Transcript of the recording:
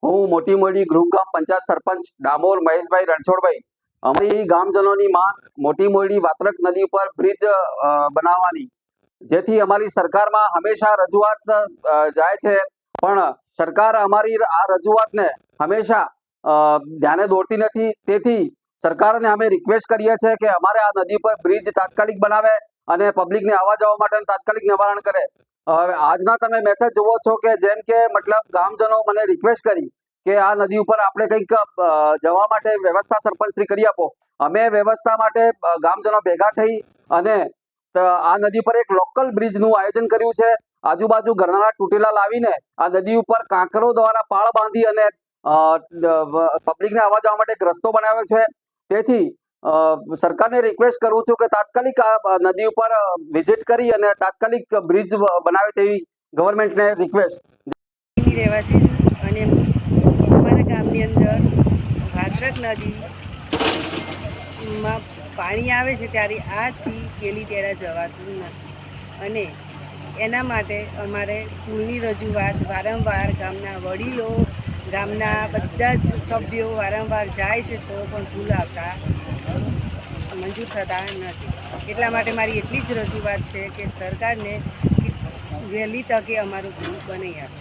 હું મોટી મોટી ગ્રુપ ગામ પંચાયત સરપંચ ડામોર મહેશભાઈ રણછોડભાઈ, અમારી ગામજનોની માંગ મોટી મોટી વાત્રક નદી ઉપર બ્રિજ બનાવવાની, જેથી અમારી સરકારમાં હંમેશા રજૂઆત જાય છે, પણ સરકાર અમારી આ રજૂઆતને હંમેશા ધ્યાને દોરતી નથી. તેથી સરકારને અમે રિક્વેસ્ટ કરીએ છીએ કે અમારે આ નદી પર બ્રિજ તાત્કાલિક બનાવે અને પબ્લિકને આવવા જવા માટે તાત્કાલિક નિવારણ કરે. હવે આજના તમે મેસેજ જુઓ છો કે જેમ કે મતલબ ગામજનો મને રિક્વેસ્ટ કરી કે આ નદી ઉપર આપણે કંઈક જવા માટે વ્યવસ્થા સરપંચશ્રી કરી આપો. અમે વ્યવસ્થા માટે ગામજનો ભેગા થઈ અને આ નદી પર એક લોકલ બ્રિજનું આયોજન કર્યું છે. આજુબાજુ ઘરના તૂટેલા લાવીને આ નદી ઉપર કાંકરો દ્વારા પાળ બાંધી અને પબ્લિકને આવવા જવા માટે એક રસ્તો બનાવ્યો છે. તેથી સરકારને રિક્વેસ્ટ કરું છું કે તાત્કાલિક આ નદી ઉપર વિઝિટ કરી અને તાત્કાલિક બ્રિજ બનાવે તેવી ગવર્મેન્ટને રિક્વેસ્ટ. રહેવાસી અને અમારા ગામની અંદર ભાદ્રક નદીમાં પાણી આવે છે ત્યારે આથી પેલી તેડા જવાતું નથી, અને એના માટે અમારે પુલની રજૂઆત વારંવાર ગામના વડીલો, ગામના બધા જ સભ્યો વારંવાર જાય છે તો પણ પુલ આવતા મંજૂર થતા નથી. એટલા માટે મારી એટલી જ રજૂઆત છે કે સરકારને વહેલી તકે અમારું પુલ બનાવી આપે.